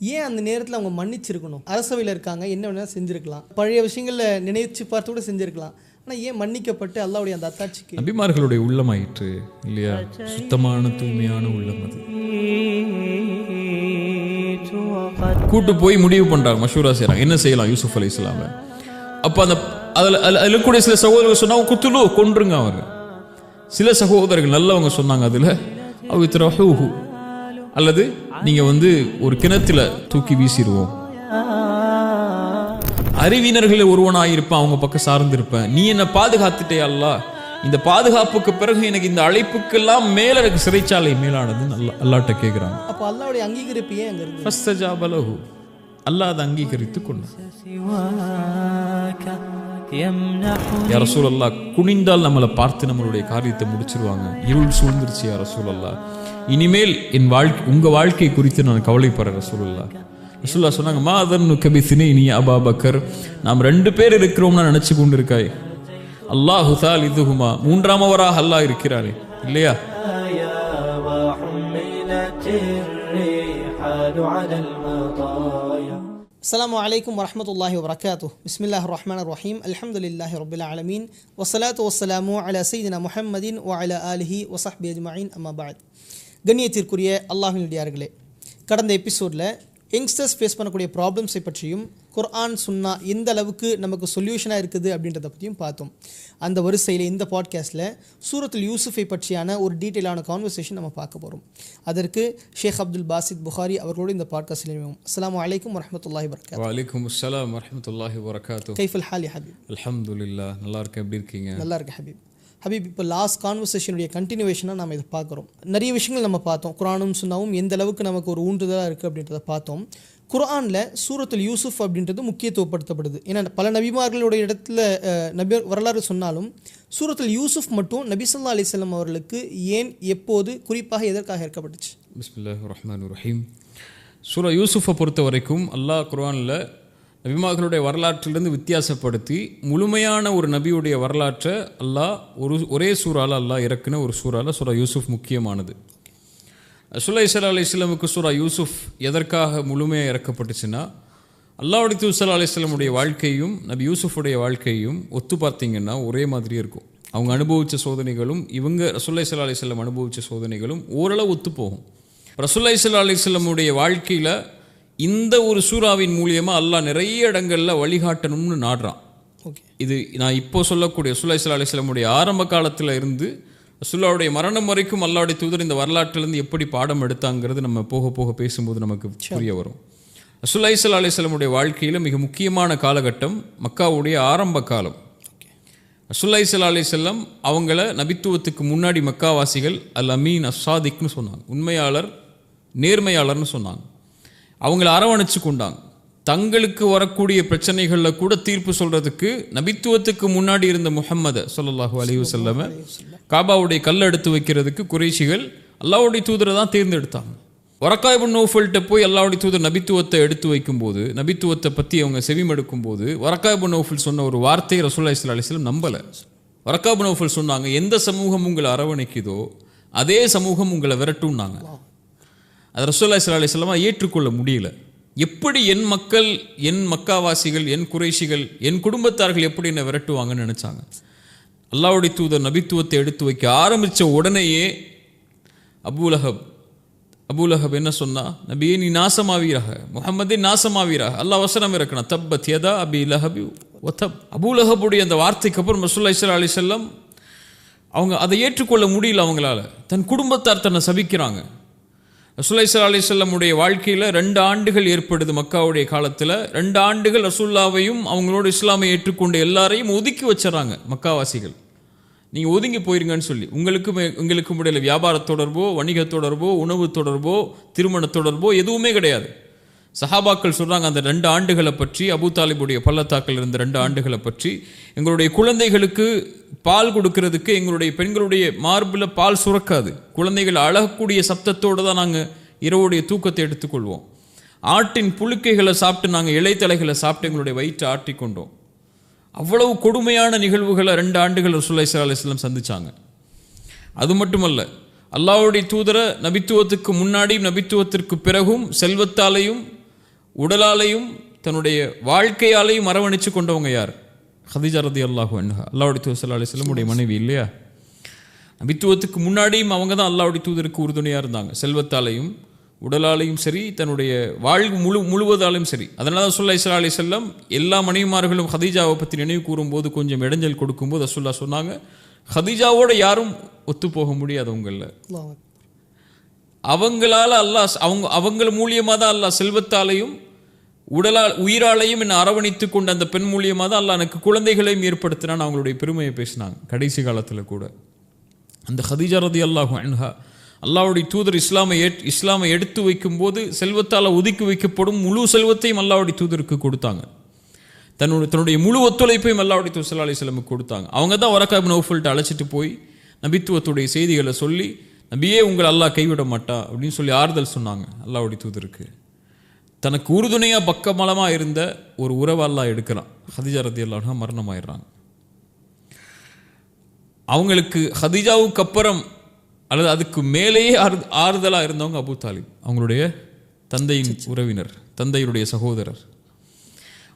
ஏன் அந்த நேரத்தில் அவங்க மன்னிச்சிருக்கணும்? அரசவையில் இருக்காங்க, என்ன வேணாலும் செஞ்சுருக்கலாம், பழைய விஷயங்களில் நினைச்சு பார்த்து கூட செஞ்சுருக்கலாம். ஆனால் ஏன் மன்னிக்கப்பட்டு அல்லாஹ்வுடைய அந்த அத்தாட்சிக்கு? நபிமார்களுடைய உள்ளமாயிற்று இல்லையா? சுத்தமான தூய்மையான உள்ளம் அது. கூட்டு போய் முடிவு பண்றாங்க, மஷூரா செய்றாங்க, என்ன செய்யலாம் யூசுப் அலைஹிஸ்ஸலாம. அப்ப அந்த அதில் கூட சில சகோதரர்கள் சொன்னாங்க, குத்துலு கொன்றுங்க அவங்க. சில சகோதரர்கள் நல்லவங்க சொன்னாங்க, அதுல அவித்ரஹூஹு, அல்லது நீங்க ஒரு கிணத்துல தூக்கி வீசிடுவோம். அறிவினர்களில் ஒருவனாயிருப்பேன், அவங்க பக்கம் சார்ந்திருப்பேன். நீ என்ன பாதுகாத்துட்டே அல்லாஹ், இந்த பாதுகாப்புக்கு பிறகு எனக்கு இந்த அழைப்புக்கெல்லாம் மேல எனக்கு சிறைச்சாலை மேலானது அல்லாஹ்ட்ட கேட்கிறாங்க. அப்போ அல்லாஹ்வுடைய அங்கீகரிப்பு ஏன் அங்க இருக்கு? ஃபஸ்தஜாப லஹு, அல்லாஹ் அதை அங்கீகரித்து கொண்டான். யா ரசூலல்லாஹ், குனிந்தால் நம்மளை பார்த்து நம்மளுடைய காரியத்தை முடிச்சிருவாங்க. இருள் சூழ்ந்துருச்சு யா ரசூலல்லாஹ், இனிமேல் உங்க வாழ்க்கை குறித்து நான் கவலைப்படுற ரசூலுல்லாஹ். ரசூலுல்லாஹ் சொன்னாங்க, மா அதன்னுக பிஸ்னைனி அபா பக்கர், நாம் 2 பேர் இருக்கிறோம்னா நினைச்சு கொண்டு இருக்காய், அல்லாஹு தாலிதுஹுமா, மூன்றாமவராக அல்லாஹ் இருக்கிறாரே இல்லையா? அஸ்ஸலாமு அலைக்கும் வரஹ்மத்துல்லாஹி வபரகாத்துஹு. பிஸ்மில்லாஹிர் ரஹ்மானிர் ரஹீம். அல்ஹம்துலில்லாஹி ரப்பில் ஆலமீன். வஸ்ஸலாத்து வஸ்ஸலாமு அலா சய்யிதினா முஹம்மதின் வ அலா ஆலிஹி வ ஸஹ்பிஹி அஜ்மஈன். அம்மா பஅத். கண்ணியத்திற்குரிய அல்லாஹ்வின் அடியார்களே, கடந்த எபிசோடில் யங்ஸ்டர்ஸ் ஃபேஸ் பண்ணக்கூடிய ப்ராப்ளம்ஸை பற்றியும் குர்ஆன் சுன்னா எந்த அளவுக்கு நமக்கு சொல்யூஷனாக இருக்குது அப்படின்றத பற்றியும் பார்த்தோம். அந்த வரிசையில் இந்த பாட்காஸ்ட்டில் சூரத்துல் யூசுஃபை பற்றியான ஒரு டீட்டெயிலான கான்வர்சேஷன் நம்ம பார்க்க போகிறோம். அதற்கு ஷேக் அப்துல் பாசித் புகாரி அவர்களோடு இந்த பாட்காஸ்ட்டில் இணைவோம். அஸ்ஸலாமு அலைக்கும் வரஹ்மத்துல்லாஹி வபரகாத்துஹு. வலைக்கும் அஸ்ஸலாம் வரஹ்மத்துல்லாஹி வபரகாத்துஹு. கைஃபுல் ஹால் யா ஹபீப்? அல்ஹம்துலில்லாஹ், நல்லா இருக்கேன். எப்படி இருக்கீங்க? நல்லா இருக்கேன் ஹபீப். ஹபீப், இப்போ லாஸ்ட் கான்வர்சேஷனுடைய கண்டினியூவேஷனாக நம்ம இதை பார்க்குறோம். நிறைய விஷயங்கள் நம்ம பார்த்தோம். குர்ஆனும் சுன்னாவும் எந்த அளவுக்கு நமக்கு ஒரு ஊன்றுதலாக இருக்குது அப்படின்றத பார்த்தோம். குர்ஆனில் சூரத்துல் யூசுஃப் அப்படின்றது முக்கியத்துவப்படுத்தப்படுது. ஏன்னா பல நபிமார்களுடைய இடத்துல நபி வரலாறு சொன்னாலும் சூரத்துல் யூசுஃப் மட்டும் நபி ஸல்லல்லாஹு அலைஹி வஸல்லம் அவர்களுக்கு ஏன், எப்போது, குறிப்பாக எதற்காக இறக்கப்பட்டுச்சு? பிஸ்மில்லாஹிர் ரஹ்மானிர் ரஹீம். சூரா யூசுஃபை பொறுத்த வரைக்கும் அல்லாஹ் குர்ஆனில் நபிமார்களுடைய வரலாற்றிலிருந்து வித்தியாசப்படுத்தி முழுமையான ஒரு நபியுடைய வரலாற்றை அல்லாஹ் ஒரே சூறால அல்லாஹ் இறக்குன ஒரு சூறால சூரா யூசுஃப் முக்கியமானது. ரசூலுல்லாஹி ஸல்லல்லாஹு அலைஹி வஸல்லமுக்கு சூரா யூசுஃப் எதற்காக முழுமையாக இறக்கப்பட்டுச்சுன்னா, அல்லாஹ்வுடைய தூதர் ஸல்லல்லாஹு அலைஹி வஸல்லமுடைய வாழ்க்கையும் நபி யூசுஃபுடைய வாழ்க்கையும் ஒத்து பார்த்தீங்கன்னா ஒரே மாதிரி இருக்கும். அவங்க அனுபவித்த சோதனைகளும் இவங்க ரசூலுல்லாஹி ஸல்லல்லாஹு அலைஹி வஸல்லம் அனுபவித்த சோதனைகளும் ஓரளவு ஒத்து போகும். ரசூலுல்லாஹி ஸல்லல்லாஹு அலைஹி வஸல்லமுடைய வாழ்க்கையில் இந்த ஒரு சூறாவின் மூலியமாக அல்லாஹ் நிறைய இடங்களில் வழிகாட்டணும்னு நாடுறான். இது நான் இப்போ சொல்லக்கூடிய ரசூலுல்லாஹி ஸல்லல்லாஹு அலைஹி வஸல்லமுடைய ஆரம்ப காலத்தில் இருந்து ரசூலுல்லாஹ்வுடைய மரணம் வரைக்கும் அல்லாஹ்வுடைய தூதர் இந்த வரலாற்றிலிருந்து எப்படி பாடம் எடுத்தாங்கிறது நம்ம போக போக பேசும்போது நமக்கு புரிய வரும். ரசூலுல்லாஹி ஸல்லல்லாஹு அலைஹி வஸல்லமுடைய வாழ்க்கையில் மிக முக்கியமான காலகட்டம் மக்காவுடைய ஆரம்ப காலம். ரசூலுல்லாஹி ஸல்லல்லாஹு அலைஹி வஸல்லம் அவங்கள நபித்துவத்துக்கு முன்னாடி மக்காவாசிகள் அல் அமீன் அஸ்ஸாதிக்னு சொன்னாங்க, உண்மையாளர், நேர்மையாளர்னு சொன்னாங்க. அவங்கள அரவணைச்சு கொண்டாங்க. தங்களுக்கு வரக்கூடிய பிரச்சனைகளில் கூட தீர்ப்பு சொல்றதுக்கு நபித்துவத்துக்கு முன்னாடி இருந்த முஹம்மது ஸல்லல்லாஹு அலைஹி வஸல்லம் காபாவுடைய கல்லை எடுத்து வைக்கிறதுக்கு குறைஷிகள் அல்லாஹ்வுடைய தூதரை தான் தேர்ந்தெடுத்தாங்க. வரக்கா இப்னு நௌஃபல்கிட்ட போய் அல்லாஹ்வுடைய தூதர் நபித்துவத்தை எடுத்து வைக்கும்போது, நபித்துவத்தை பற்றி அவங்க செவிமடுக்கும் போது வரக்கா இப்னு நௌஃபல் சொன்ன ஒரு வார்த்தையை ரசூலுல்லாஹி ஸல்லல்லாஹு அலைஹி வஸல்லம் நம்பலை. வரக்கா இப்னு நௌஃபல் சொன்னாங்க, எந்த சமூகம் உங்களை அரவணைக்குதோ அதே சமூகம் உங்களை விரட்டும்னாங்க. அது ரசூலுல்லாஹி ஸல்லல்லாஹு அலைஹி வஸல்லம் ஏற்றுக்கொள்ள முடியல. எப்படி என் மக்கள், என் மக்காவாசிகள், என் குறைஷிகள், என் குடும்பத்தார்கள் எப்படி என்னை விரட்டுவாங்கன்னு நினச்சாங்க. அல்லாஹ்வுடைய தூதர் நபித்துவத்தை எடுத்து வைக்க ஆரம்பித்த உடனேயே அபூலஹப் என்ன சொன்னா, நபியே நீ நாசமாவீராக, முஹம்மதே நாசமாவீராக. அல்லாஹ் வசனம் இறக்கணும், தப்பத் யதா அபி லஹபி வ தப். அபூலஹபுடைய அந்த வார்த்தைக்கு அப்புறம் ரசூலுல்லாஹி ஸல்லல்லாஹு அலைஹி வஸல்லம் அவங்க அதை ஏற்றுக்கொள்ள முடியல. அவங்களால தன் குடும்பத்தார் தன்னை சபிக்கிறாங்க. ரசூலுல்லாஹி ஸல்லல்லாஹு அலைஹி வஸல்லமுடைய வாழ்க்கையில் 2 ஆண்டுகள் ஏற்படுது. மக்காவுடைய காலத்தில் 2 ஆண்டுகள் ரசூலுல்லாவையும் அவங்களோட இஸ்லாமை ஏற்றுக்கொண்ட எல்லாரையும் ஒதுக்கி வச்சுறாங்க மக்காவாசிகள். நீங்கள் ஒதுங்கி போயிருங்கன்னு சொல்லி, உங்களுக்கு இடையில வியாபார தொடர்போ, வணிக தொடர்போ, உணவு தொடர்போ, திருமண தொடர்போ எதுவுமே கிடையாது. சஹாபாக்கள் சொல்கிறாங்க, அந்த 2 ஆண்டுகளை பற்றி, அபூ தாலிபுடைய பள்ளத்தாக்கில் இருந்த 2 ஆண்டுகளை பற்றி, எங்களுடைய குழந்தைகளுக்கு பால் கொடுக்கறதுக்கு எங்களுடைய பெண்களுடைய மார்பில் பால் சுரக்காது. குழந்தைகள் அழகக்கூடிய சப்தத்தோடு தான் நாங்கள் இரவுடைய தூக்கத்தை எடுத்துக்கொள்வோம். ஆட்டின் புழுக்கைகளை சாப்பிட்டு, நாங்கள் இலைத்தலைகளை சாப்பிட்டு எங்களுடைய வயிற்றை ஆட்டி கொண்டோம். அவ்வளவு கொடுமையான நிகழ்வுகளை 2 ஆண்டுகள் ரசூலுல்லாஹி ஸல்லல்லாஹு அலைஹி வஸல்லம் சந்திச்சாங்க. அது மட்டுமல்ல, அல்லாஹ்வுடைய தூதரை நபித்துவத்துக்கு முன்னாடியும் நபித்துவத்திற்கு பிறகும் செல்வத்தாலையும் உடலாலையும் தன்னுடைய வாழ்க்கையாலையும் அரவணைச்சு கொண்டவங்க யார்? ஹதீஜா ரலியல்லாஹு அன்ஹா, அல்லாஹ்வுடைய தூதர் ஸல்லல்லாஹு அலைஹி வஸல்லம் உடைய மனைவி இல்லையா? நபித்துவத்துக்கு முன்னாடியும் அவங்க தான் அல்லாஹ்வுடைய தூதருக்கு உறுதுணையாக இருந்தாங்க. செல்வத்தாலையும் உடலாலையும் சரி, தன்னுடைய வாழ்வு முழுவதாலையும் சரி. அதனால தான் ரசூலுல்லாஹி ஸல்லல்லாஹு அலைஹி வஸல்லம் எல்லா மனைவிமார்களும் ஹதீஜாவை பற்றி நினைவு கூறும்போது கொஞ்சம் இடைஞ்சல் கொடுக்கும்போது ரசூலுல்லாஹ் சொன்னாங்க, ஹதீஜாவோட யாரும் ஒத்து போக முடியாது உங்களில். அவங்களால அல்லாஹ் அவங்கள மூலியமாக தான் அல்லாஹ் செல்வத்தாலையும் உயிராலையும் என்னை அரவணைத்து கொண்ட அந்த பெண் மூலியமாக தான் அல்லாஹ் எனக்கு குழந்தைகளையும் ஏற்படுத்தினான்னு அவங்களுடைய பெருமையை பேசினாங்க. கடைசி காலத்தில் கூட அந்த ஹதீஜா ரலியல்லாஹு அன்ஹா அல்லாஹ்வுடைய தூதர் இஸ்லாமை எடுத்து வைக்கும்போது செல்வத்தால் ஒதுக்கி வைக்கப்படும் முழு செல்வத்தையும் அல்லாஹ்வுடைய தூதருக்கு கொடுத்தாங்க. தன்னுடைய முழு ஒத்துழைப்பையும் அல்லாஹ்வுடைய தூதர் ஸல்லல்லாஹு அலைஹி வஸல்லம் கொடுத்தாங்க. அவங்க தான் வரக்கா இப்னு நௌஃபல்ட்ட அழைச்சிட்டு போய் நபித்துவத்துடைய செய்திகளை சொல்லி, நபியே உங்களை அல்லாஹ் கைவிட மாட்டா அப்படின்னு சொல்லி ஆறுதல் சொன்னாங்க அல்லாஹ்வுடைய தூதருக்கு. தனக்கு உறுதுணையாக பக்கமலமாக இருந்த ஒரு உறவை அல்லாஹ் எடுக்கிறான். ஹதீஜா ரலியல்லாஹு அன்ஹா மரணமாயிடுறாங்க. அவங்களுக்கு ஹதீஜாவுக்கு அப்புறம் அல்லது அதுக்கு மேலேயே ஆறுதலாக இருந்தவங்க அபூ தாலிப், அவங்களுடைய தந்தையின் உறவினர், தந்தையுடைய சகோதரர்.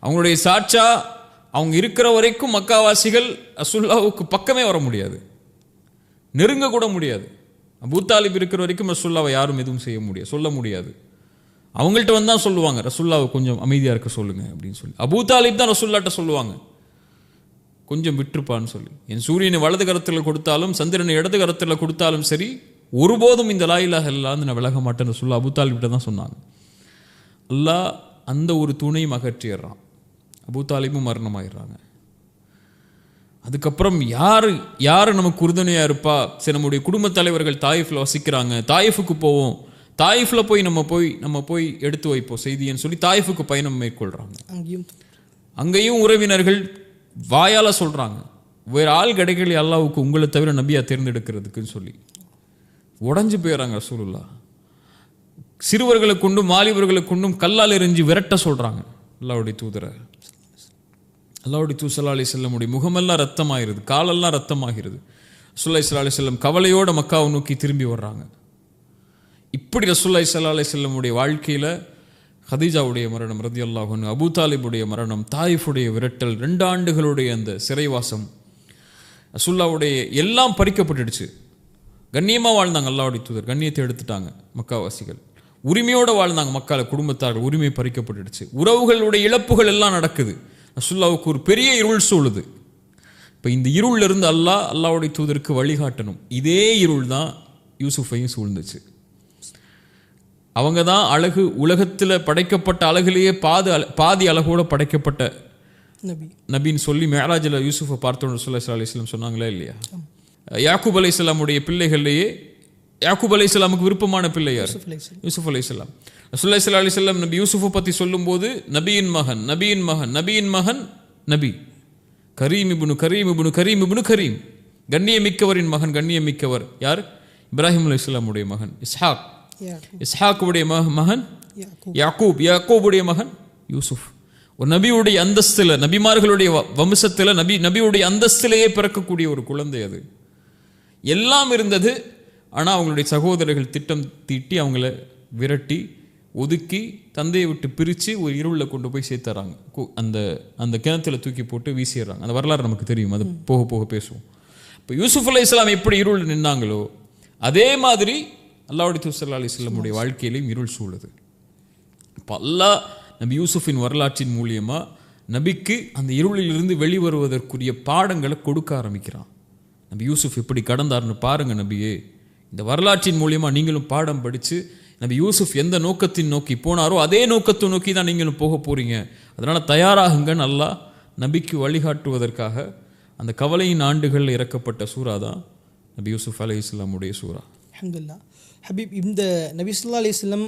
அவங்களுடைய சாட்சா அவங்க இருக்கிற வரைக்கும் மக்காவாசிகள் ரசூலுல்லாஹ்வுக்கு பக்கமே வர முடியாது, நெருங்க கூட முடியாது. அபூ தாலிப் இருக்கிற வரைக்கும் ரசூலுல்லாஹ்வை யாரும் எதுவும் சொல்ல முடியாது. அவங்கள்ட்ட வந்து தான் சொல்லுவாங்க, ரசூலுல்லாஹ்வை கொஞ்சம் அமைதியாக இருக்க சொல்லுங்க அப்படின்னு சொல்லி. அபூ தாலிப் தான் ரசூலுல்லாஹ்ட்ட சொல்லுவாங்க, கொஞ்சம் விட்டுருப்பான்னு சொல்லி. என் சூரியனை வலது கரத்தில் கொடுத்தாலும் சந்திரனை இடது கரத்தில் கொடுத்தாலும் சரி, ஒருபோதும் இந்த லா இலாஹ இல்லல்லாஹ் நான் விலக மாட்டேன்னு சொல்லி அபூ தாலிப்ட்ட தான் சொன்னாங்க. அல்லாஹ் அந்த ஒரு துணையும் அகற்றிடுறான். அபூ தாலிபும் மரணமாயிடுறாங்க. அதுக்கப்புறம் யார் நமக்கு உறுதுணையாக இருப்பா? சரி, நம்முடைய குடும்பத் தலைவர்கள் தாயிஃபில் வசிக்கிறாங்க, தாயிஃபுக்கு போவோம், தாயிஃபில் போய் நம்ம போய் எடுத்து வைப்போம் செய்தின்னு சொல்லி தாயிஃபுக்கு பயணம் மேற்கொள்கிறாங்க. அங்கேயும் உறவினர்கள் வாயால் சொல்கிறாங்க, வேறு ஆள் கிடைக்கல அல்லாஹ்வுக்கு உங்களை தவிர நபியா தேர்ந்தெடுக்கிறதுக்குன்னு சொல்லி உடஞ்சி போயிடறாங்க ரசூலுல்லாஹ். சிறுவர்களை கொண்டும் வாலிபர்களை கொண்டும் கல்லால் எறிஞ்சு விரட்ட சொல்கிறாங்க அல்லாஹ்வுடைய தூதரை. அல்லாஹ்வுடைய தூதர் ஸல்லல்லாஹு அலைஹி வஸல்லம் முகமெல்லாம் ரத்தமாகிறது, காலெல்லாம் ரத்தமாகிறது. ரசூலுல்லாஹி ஸல்லல்லாஹு அலைஹி வஸல்லம் கவலையோட மக்காவை நோக்கி திரும்பி வர்றாங்க. இப்படி ரசூலுல்லாஹி ஸல்லல்லாஹு அலைஹி வஸல்லம் வாழ்க்கையில் ஹதீஜாவுடைய மரணம் ரலியல்லாஹு அன்ஹு, அபூ தாலிபுடைய மரணம், தாயிஃபுடைய விரட்டல், 2 ஆண்டுகளுடைய அந்த சிறைவாசம், ரசூலுல்லாஹ்வுடைய எல்லாம் பறிக்கப்பட்டுடுச்சு. கண்ணியமாக வாழ்ந்தாங்க அல்லாஹ்வுடைய தூதர், கண்ணியத்தை எடுத்துட்டாங்க மக்காவாசிகள். உரிமையோடு வாழ்ந்தாங்க மக்கால குடும்பத்தார்கள், உரிமை பறிக்கப்பட்டுடுச்சு. உறவுகளுடைய இழப்புகள் எல்லாம் நடக்குது. ரசூலுல்லாஹ்வுக்கு ஒரு பெரிய இருள் சூழுது. இப்போ இந்த இருளில் இருந்து அல்லாஹ்வுடைய தூதருக்கு வழிகாட்டணும். இதே இருள் தான் யூசுஃபையும் சூழ்ந்துச்சு. அவங்க தான் அழகு, உலகத்தில் படைக்கப்பட்ட அழகுலேயே பாதி அழகோடு படைக்கப்பட்ட நபின்னு சொல்லி மேராஜில் யூசுஃபை பார்த்தோன்னு ரசூலுல்லாஹி ஸல்லல்லாஹு அலைஹி வஸல்லம் சொன்னாங்களே இல்லையா? யாக்கூப் அலைஹிஸ்ஸலாமுடைய பிள்ளைகள்லேயே யாக்கூப் அலைஹிஸ்ஸலாமுக்கு விருப்பமான பிள்ளை யார்? யூசுஃப் அலைஹிஸ்ஸலாம். ரசூலுல்லாஹி ஸல்லல்லாஹு அலைஹி வஸல்லம் நபி யூசுஃபை பற்றி சொல்லும்போது நபியின் மகன் நபி, கரீம் இப்னு கரீம், கண்ணியமிக்கவரின் மகன், கண்ணியமிக்கவர் யார்? இப்ராஹிம் அலைஹிஸ்ஸலாமுடைய மகன் இஸ்ஹாக்குடைய மகன் யாக்கூபுடைய மகன் யூசுஃப். ஒரு நபியுடைய அந்தஸ்தில், நபிமார்களுடைய வம்சத்தில் நபியுடைய அந்தஸ்திலேயே பிறக்கக்கூடிய ஒரு குழந்தை. அது எல்லாம் இருந்தது. ஆனால் அவங்களுடைய சகோதரர்கள் திட்டம் தீட்டி அவங்கள விரட்டி ஒதுக்கி தந்தையை விட்டு பிரித்து ஒரு இருளில் கொண்டு போய் சேர்த்துறாங்க. அந்த கிணத்துல தூக்கி போட்டு வீசிடுறாங்க. அந்த வரலாறு நமக்கு தெரியும், அது போக போக பேசுவோம். இப்போ யூசுஃப் அலைஹிஸ்ஸலாம் எப்படி இருள் நின்னாங்களோ அதே மாதிரி அல்லாஹ்வுடைய தூதர் ஸல்லல்லாஹு அலைஹி வஸல்லம் வாழ்க்கையிலையும் இருள் சூழுது. இப்போ அல்லாஹ் நபி யூசுஃபின் வரலாற்றின் மூலியமாக நபிக்கு அந்த இருளிலிருந்து வெளிவருவதற்குரிய பாடங்களை கொடுக்க ஆரம்பிக்கிறான். நபி யூசுஃப் எப்படி கடந்தார்னு பாருங்கள் நபியே. இந்த வரலாற்றின் மூலியமாக நீங்களும் பாடம் படித்து நபி யூசுஃப் எந்த நோக்கத்தின் நோக்கி போனாரோ அதே நோக்கத்தை நோக்கி தான் நீங்களும் போக போகிறீங்க. அதனால் தயாராகுங்கன்னு அல்லாஹ் நபிக்கு வழிகாட்டுவதற்காக அந்த கவலையின் ஆண்டுகளில் இறக்கப்பட்ட சூறா தான் நபி யூசுஃப் அலைஹிஸ்ஸலாமுடைய சூறா. அல்ஹம்துலில்லாஹ். ஹபீப், இந்த நபி ஸல்லல்லாஹு அலைஹி வஸல்லம்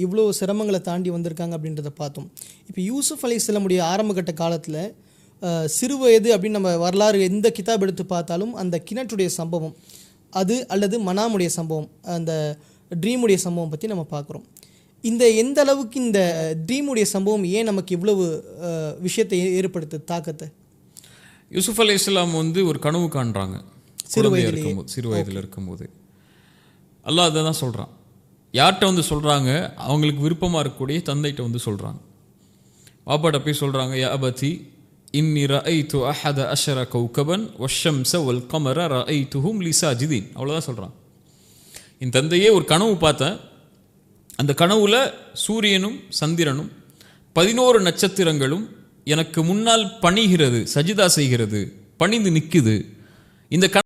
இவ்வளோ சிரமங்களை தாண்டி வந்திருக்காங்க அப்படின்றத பார்த்தோம். இப்போ யூசுஃப் அலைஹிஸ்ஸலாமுடைய ஆரம்பகட்ட காலத்தில் சிறு வயது அப்படின்னு நம்ம வரலாறு எந்த கிதாப் எடுத்து பார்த்தாலும் அந்த கிணற்றுடைய சம்பவம் அது அல்லது மனாமுடைய சம்பவம், அந்த ட்ரீமுடைய சம்பவம் பற்றி நம்ம பார்க்குறோம். எந்த அளவுக்கு இந்த ட்ரீமுடைய சம்பவம் ஏன் நமக்கு இவ்வளவு விஷயத்தை ஏற்படுத்து தாக்கத்தை? யூசுஃப் அலைஹிஸ்ஸலாம் ஒரு கனவு காண்றாங்க சிறு வயதில் இருக்கும்போது. அல்லாஹ் அதை தான் சொல்கிறான். யார்கிட்ட சொல்கிறாங்க? அவங்களுக்கு விருப்பமாக இருக்கக்கூடிய தந்தைகிட்ட சொல்கிறாங்க. வாப்பாட்ட போய் சொல்கிறாங்க, யா அபதி இன்னி ரஅய்து அஹத அஷர கௌகபன் வஷ்ஷம்ஸ வல் கமர ரஅய்துஹும் லி சாஜிதீன். அவ்வளோதான் சொல்கிறான். என் தந்தையே, ஒரு கனவு பார்த்தேன். அந்த கனவுல சூரியனும் சந்திரனும் 11 நட்சத்திரங்களும் எனக்கு முன்னால் பணிகிறது, சஜிதா செய்கிறது, பணிந்து நிற்குது. இந்த